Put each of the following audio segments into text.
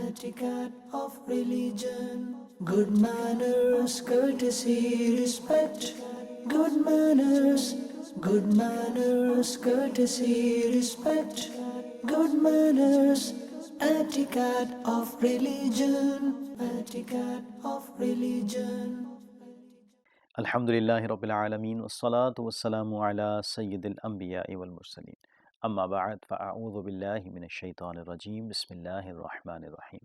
etiquette of religion. Good manners, courtesy, respect. Good manners, courtesy, respect. Good manners, etiquette of religion. Etiquette of religion. Alhamdulillahi Rabbil Alameen wassalatu wassalamu ala Sayyidil Anbiya'i wal Mursaleen. Amma ba'd fa'a'udhu billahi minash shaitanir rajeem. Bismillahir Rahmanir Rahim.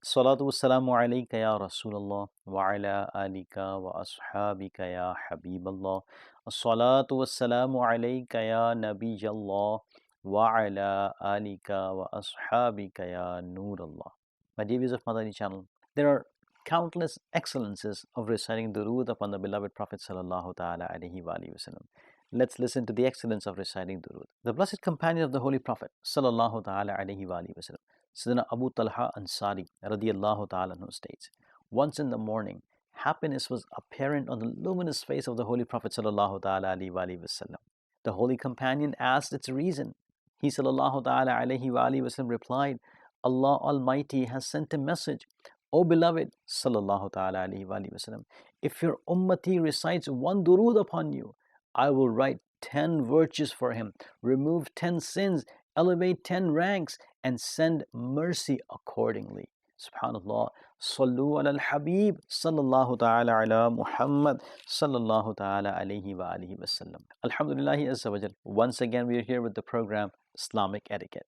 Salatu wassalamu alayka ya Rasulallah wa ala alika wa ashabika ya Habiballah. As-salatu wassalamu alayka ya Nabiyallah wa ala alika wa ashabika ya Nurallah. My dear viewers of Madani Channel, there are countless excellences of reciting durood upon the beloved Prophet sallallahu ta'ala alaihi wa alihi wasallam. Let's listen to the excellence of reciting durood. The blessed companion of the Holy Prophet sallallahu ta'ala alaihi wa alihi wasallam, Sayyidina Abu Talha Ansari radiyallahu ta'ala anhu states, once in the morning, happiness was apparent on the luminous face of the Holy Prophet sallallahu ta'ala alaihi wa alihi wasallam. The Holy Companion asked its reason. He sallallahu ta'ala alaihi wa alihi wasallam replied, Allah Almighty has sent a message. O beloved, sallallahu ta'ala alayhi wa sallam, if your ummati recites one durood upon you, I will write 10 virtues for him, remove 10 sins, elevate 10 ranks, and send mercy accordingly. Subhanallah. Sallu ala al-Habib, sallallahu ta'ala ala Muhammad, sallallahu ta'ala alayhi wa alihi wa sallam. Alhamdulillahi azza wa jal. Once again, we are here with the program Islamic Etiquette.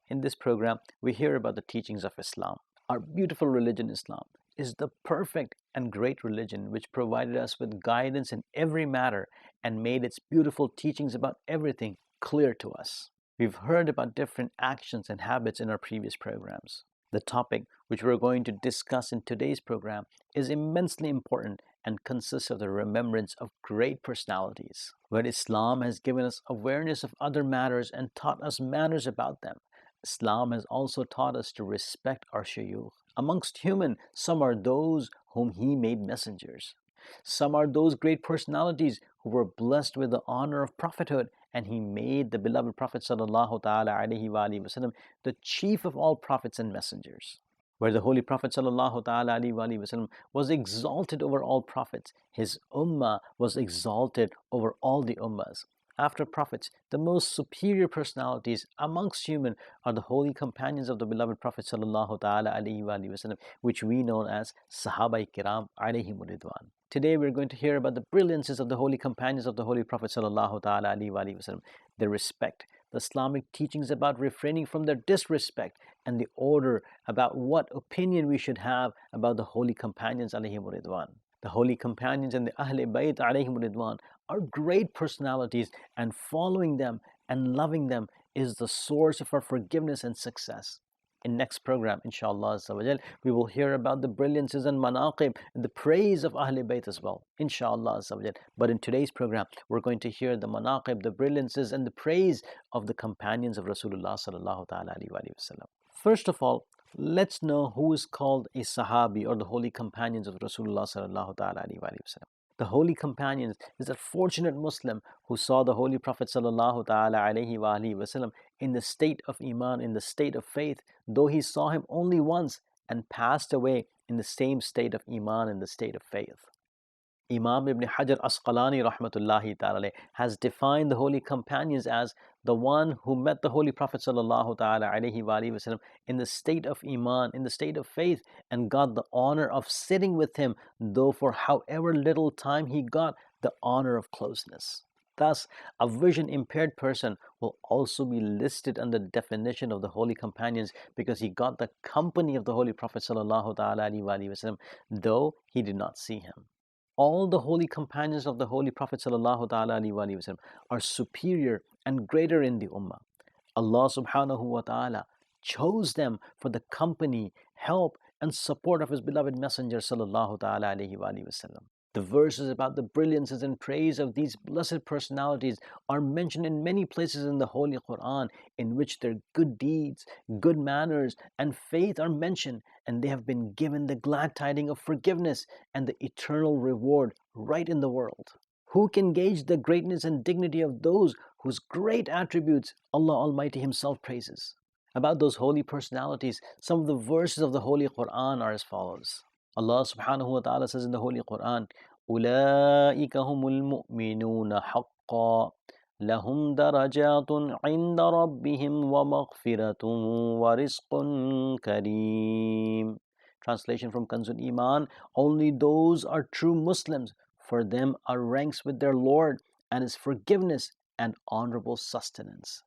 In this program, we hear about the teachings of Islam. Our beautiful religion, Islam, is the perfect and great religion which provided us with guidance in every matter and made its beautiful teachings about everything clear to us. We've heard about different actions and habits in our previous programs. The topic which we're going to discuss in today's program is immensely important and consists of the remembrance of great personalities, where Islam has given us awareness of other matters and taught us manners about them. Islam has also taught us to respect our shuyukh. Amongst human, some are those whom He made messengers. Some are those great personalities who were blessed with the honor of prophethood, and He made the beloved Prophet sallallahu ta'ala alaihi wa alihi wasallam the chief of all prophets and messengers. Where the Holy Prophet sallallahu ta'ala alaihi wa alihi wasallam was exalted over all prophets, His ummah was exalted over all the ummahs. After prophets, the most superior personalities amongst human are the holy companions of the beloved Prophet sallallahu ta'ala alaihi wa alihi wasallam, which we know as Sahaba Kiram alayhimur ridwan. Today we're going to hear about the brilliances of the holy companions of the Holy Prophet sallallahu ta'ala alaihi wa alihi wasallam, their respect, the Islamic teachings about refraining from their disrespect, and the order about what opinion we should have about the holy companions alayhimur ridwan. The holy companions and the Ahle Bayt alayhim ridwan are great personalities, and following them and loving them is the source of our forgiveness and success. In next program, inshallah, we will hear about the brilliances and manaqib and the praise of Ahle Bayt as well, inshallah. But in today's program, we're going to hear the manaqib, the brilliances and the praise of the companions of Rasulullah sallallahu ta'ala alaihi wasallam. First of all, let's know who is called a Sahabi, or the holy companions of Rasulullah sallallahu ta'ala alaihi wasallam. The holy companions is a fortunate Muslim who saw the Holy Prophet sallallahu ta'ala alaihi wasallam in the state of Iman, in the state of faith, though he saw him only once and passed away in the same state of Iman, in the state of faith. Imam Ibn Hajar Asqalani rahmatullahi ta'ala has defined the holy companions as the one who met the Holy Prophet sallallahu ta'ala alaihi wasallam in the state of Iman, in the state of faith, and got the honor of sitting with him, though for however little time he got the honor of closeness. Thus, a vision impaired person will also be listed under the definition of the holy companions because he got the company of the Holy Prophet sallallahu ta'ala alaihi wasallam, though he did not see him. All the holy companions of the Holy Prophet sallallahu ta'ala alaihi wasallam are superior and greater in the ummah. Allah subhanahu wa ta'ala chose them for the company, help, and support of His beloved Messenger sallallahu ta'ala alaihi wasallam. The verses about the brilliances and praise of these blessed personalities are mentioned in many places in the Holy Quran, in which their good deeds, good manners, and faith are mentioned, and they have been given the glad tidings of forgiveness and the eternal reward right in the world. Who can gauge the greatness and dignity of those whose great attributes Allah Almighty Himself praises? About those holy personalities, some of the verses of the Holy Quran are as follows. Allah subhanahu wa ta'ala says in the Holy Quran, أُولَٰئِكَ هُمُ الْمُؤْمِنُونَ حَقًّا لَهُمْ دَرَجَاتٌ عِنْدَ رَبِّهِمْ وَمَغْفِرَةٌ وَرِزْقٌ كَرِيمٌ. Translation from Kanzul Iman, only those are true Muslims. For them are ranks with their Lord and His forgiveness and honorable sustenance.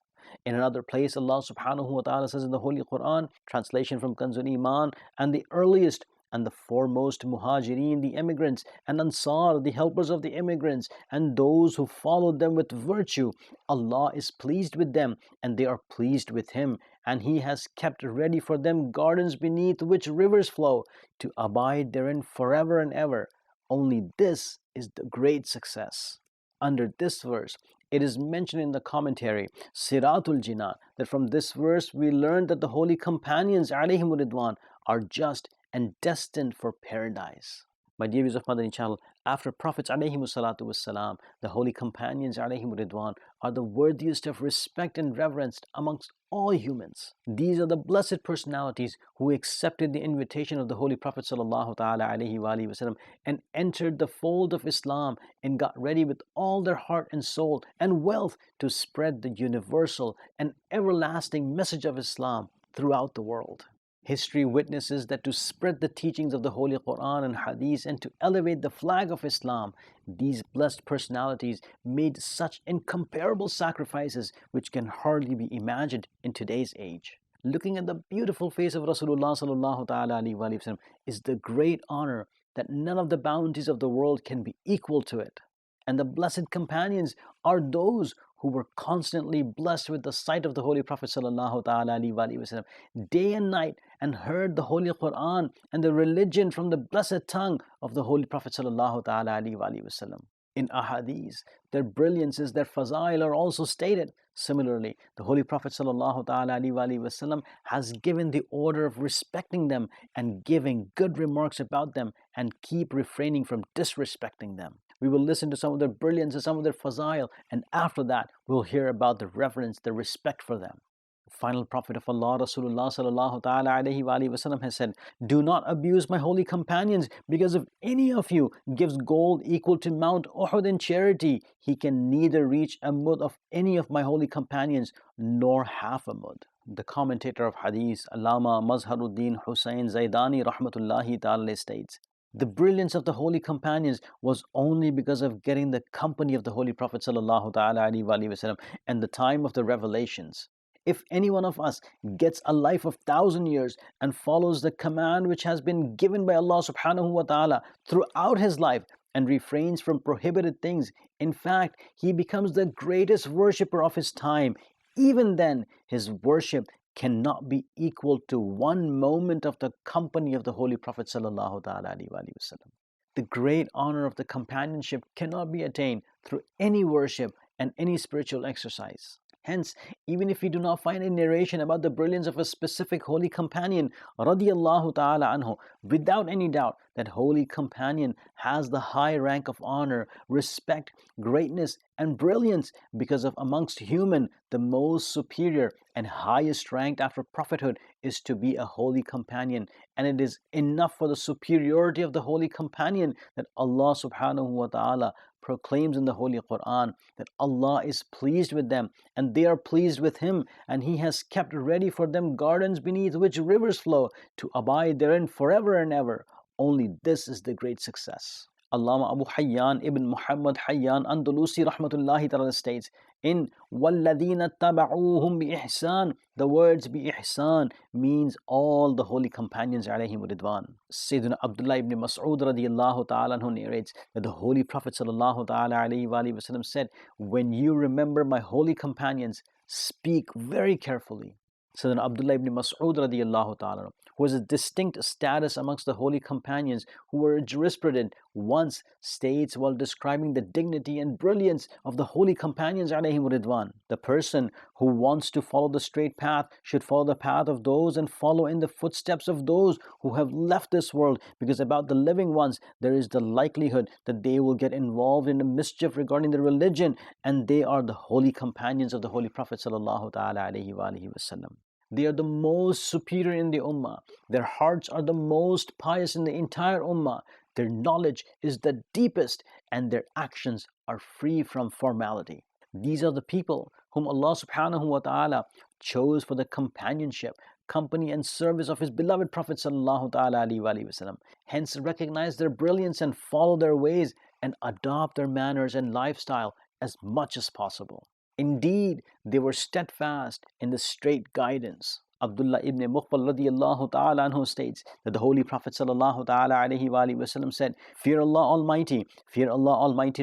In another place, Allah subhanahu wa ta'ala says in the Holy Quran, translation from Kanzul Iman, and the earliest and the foremost Muhajirin, the immigrants, and Ansar, the helpers of the immigrants, and those who followed them with virtue, Allah is pleased with them, and they are pleased with Him, and He has kept ready for them gardens beneath which rivers flow, to abide therein forever and ever. Only this is the great success. Under this verse, it is mentioned in the commentary, Siratul Jinan, that from this verse we learn that the holy companions, alayhimu ridwan, are just and destined for paradise. My dear viewers of Madani Channel, after Prophets alayhimu salatu wassalam, the holy companions alayhimu ridwan are the worthiest of respect and reverence amongst all humans. These are the blessed personalities who accepted the invitation of the Holy Prophet sallallahu ta'ala alayhi wa alihi wasallam and entered the fold of Islam and got ready with all their heart and soul and wealth to spread the universal and everlasting message of Islam throughout the world. History witnesses that to spread the teachings of the Holy Quran and Hadith and to elevate the flag of Islam, these blessed personalities made such incomparable sacrifices which can hardly be imagined in today's age. Looking at the beautiful face of Rasulullah sallallahu ta'ala alayhi wa sallam is the great honor that none of the bounties of the world can be equal to it. And the blessed companions are those who were constantly blessed with the sight of the Holy Prophet sallallahu ta'ala alayhi wa sallam day and night, and heard the Holy Quran and the religion from the blessed tongue of the Holy Prophet sallallahu ta'ala alayhi wa sallam. In ahadith, their brilliances, their fazail are also stated. Similarly, the Holy Prophet sallallahu ta'ala alayhi wa sallam has given the order of respecting them and giving good remarks about them and keep refraining from disrespecting them. We will listen to some of their brilliances, some of their fazail, and after that, we'll hear about the reverence, the respect for them. The final Prophet of Allah, Rasulullah sallallahu ta'ala alayhi wa sallam has said, do not abuse my holy companions, because if any of you gives gold equal to Mount Uhud in charity, he can neither reach a mud of any of my holy companions, nor half a mud. The commentator of Hadith, Allama Mazharuddin Hussain Zaidani rahmatullahi ta'ala states, the brilliance of the holy companions was only because of getting the company of the Holy Prophet sallallahu ta'ala alayhi wa sallam and the time of the revelations. If any one of us gets a life of 1,000 years and follows the command which has been given by Allah subhanahu wa ta'ala throughout his life and refrains from prohibited things, in fact, he becomes the greatest worshipper of his time. Even then, his worship cannot be equal to one moment of the company of the Holy Prophet sallallahu ta'ala alayhi wa sallam. The great honor of the companionship cannot be attained through any worship and any spiritual exercise. Hence, even if we do not find a narration about the brilliance of a specific holy companion, radiyallahu ta'ala anhu, without any doubt, that holy companion has the high rank of honor, respect, greatness, and brilliance, because of amongst human, the most superior and highest ranked after prophethood is to be a holy companion. And it is enough for the superiority of the holy companion that Allah subhanahu wa ta'ala proclaims in the Holy Quran that Allah is pleased with them and they are pleased with Him, and He has kept ready for them gardens beneath which rivers flow, to abide therein forever and ever. Only this is the great success. Allama Abu Hayyan ibn Muhammad Hayyan Andalusi rahmatullahi ta'ala states, in وَالَّذِينَ اتَّبَعُوهُمْ بِإِحْسَانٍ, the words bi-ihsan means all the holy companions alayhim ridwan. Sayyidina Abdullah ibn Mas'ud radiyallahu ta'ala anhu narrates that the Holy Prophet sallallahu ta'ala alayhi wa sallam said, when you remember my holy companions, speak very carefully. Sayyidina Abdullah ibn Mas'ud radiyallahu ta'ala, who has a distinct status amongst the holy companions who were jurisprudent, once states while describing the dignity and brilliance of the holy companions alayhim ridwan, the person who wants to follow the straight path should follow the path of those and follow in the footsteps of those who have left this world, because about the living ones there is the likelihood that they will get involved in the mischief regarding their religion, and they are the holy companions of the Holy Prophet sallallahu ta'ala alayhi wa alihi wasallam. They are the most superior in the ummah. Their hearts are the most pious in the entire ummah. Their knowledge is the deepest, and their actions are free from formality. These are the people whom Allah subhanahu wa ta'ala chose for the companionship, company and service of His beloved Prophet sallallahu ta'ala alaihi wasallam. Hence recognize their brilliance and follow their ways and adopt their manners and lifestyle as much as possible. Indeed, they were steadfast in the straight guidance. Abdullah ibn Muqbal radiyallahu ta'ala anhu states that the Holy Prophet sallallahu ta'ala alaihi wasallam said, fear Allah Almighty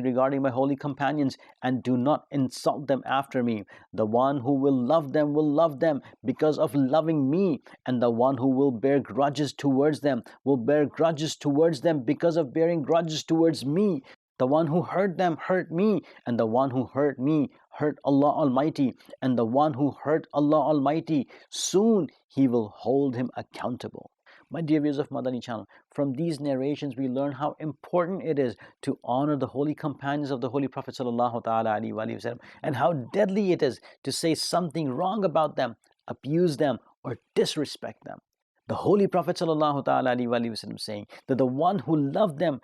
regarding my holy companions, and do not insult them after me. The one who will love them because of loving me, and the one who will bear grudges towards them will bear grudges towards them because of bearing grudges towards me. The one who hurt them hurt me, and the one who hurt me hurt Allah Almighty, and the one who hurt Allah Almighty, soon He will hold him accountable. My dear viewers of Madani Channel, from these narrations we learn how important it is to honor the holy companions of the Holy Prophet sallallahu ta'ala alaihi wasallam, and how deadly it is to say something wrong about them, abuse them, or disrespect them. The Holy Prophet sallallahu ta'ala alaihi wasallam saying that the one who loved them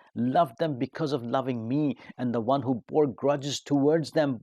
because of loving me, and the one who bore grudges towards them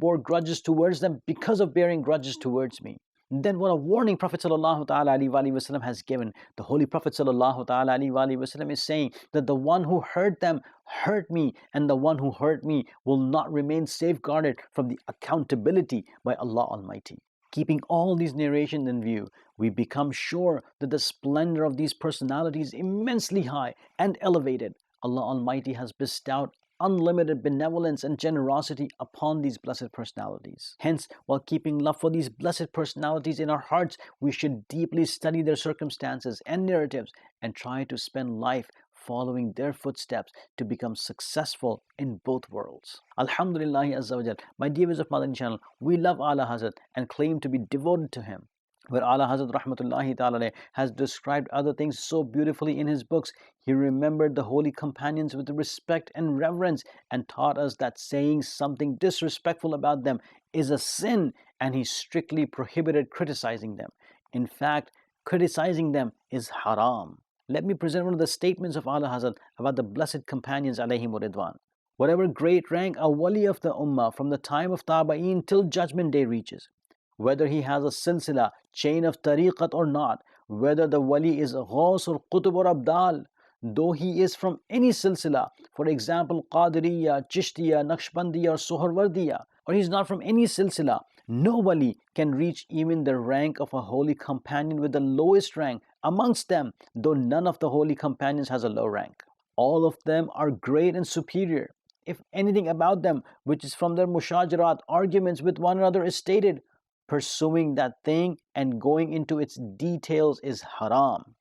because of bearing grudges towards me. Then what a warning Prophet sallallahu ta'ala alaihi wasallam has given. The Holy Prophet sallallahu ta'ala alaihi wasallam is saying that the one who hurt them hurt me, and the one who hurt me will not remain safeguarded from the accountability by Allah Almighty. Keeping all these narrations in view, we become sure that the splendor of these personalities is immensely high and elevated. Allah Almighty has bestowed unlimited benevolence and generosity upon these blessed personalities. Hence, while keeping love for these blessed personalities in our hearts, we should deeply study their circumstances and narratives and try to spend life following their footsteps to become successful in both worlds. Alhamdulillah Azza wa Jal. My dear viewers of Madani Channel, we love Ala Hazrat and claim to be devoted to him. Where Ala Hazrat Rahmatullahi Ta'ala has described other things so beautifully in his books, he remembered the holy companions with respect and reverence and taught us that saying something disrespectful about them is a sin, and he strictly prohibited criticizing them. In fact, criticizing them is haram. Let me present one of the statements of Ala Hazrat about the blessed companions alayhimu ridwan. Whatever great rank a wali of the ummah from the time of Tabaeen till judgment day reaches, whether he has a silsila, chain of tariqat or not, whether the wali is ghaus or qutub or abdal, though he is from any silsila, for example Qadiriya, Chishtiya, Naqshbandiya or Soharwardiya, or he is not from any silsila, no wali can reach even the rank of a holy companion with the lowest rank amongst them, though none of the holy companions has a low rank. All of them are great and superior. If anything about them, which is from their mushajarat, arguments with one another, is stated, pursuing that thing and going into its details is haram.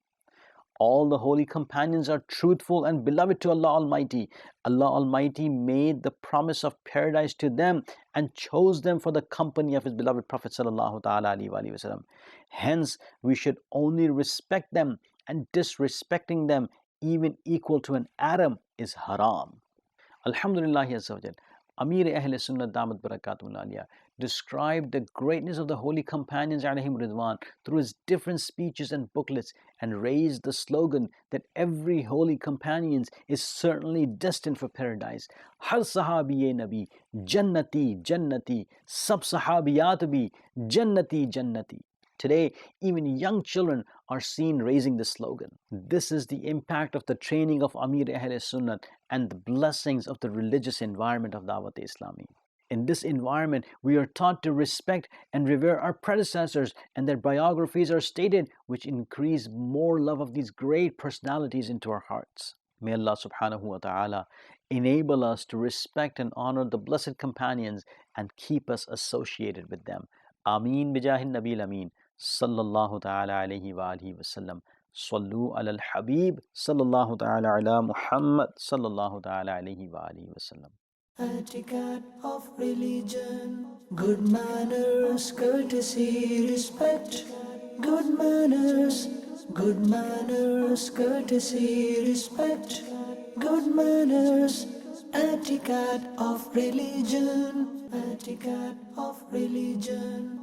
All the holy companions are truthful and beloved to Allah Almighty. Allah Almighty made the promise of paradise to them and chose them for the company of His beloved Prophet sallallahu ta'ala alaihi wasallam. Hence, we should only respect them, and disrespecting them even equal to an atom is haram. Alhamdulillah Azza wa Jal. Amir Ahl Sunnah Damat Barakatul Aliyah described the greatness of the holy companions alayhim ridwan through his different speeches and booklets, and raised the slogan that every holy companion is certainly destined for paradise. Har sahabiye nabi jannati jannati, sab sahabiyat bhi jannati jannati. Today, even young children are seen raising this slogan. This is the impact of the training of Amir Ahl Sunnah and the blessings of the religious environment of Dawat Islami. In this environment, we are taught to respect and revere our predecessors, and their biographies are stated, which increase more love of these great personalities into our hearts. May Allah subhanahu wa ta'ala enable us to respect and honor the blessed companions and keep us associated with them. Ameen bijahin nabil ameen. Sallallahu ta'ala alayhi wa alihi wa sallam. Sallu ala al-habib. Sallallahu ta'ala ala Muhammad. Sallallahu ta'ala alayhi wa alihi wa sallam. Etiquette of religion, good manners, courtesy, respect, good manners, courtesy, respect, good manners, etiquette of religion, etiquette of religion.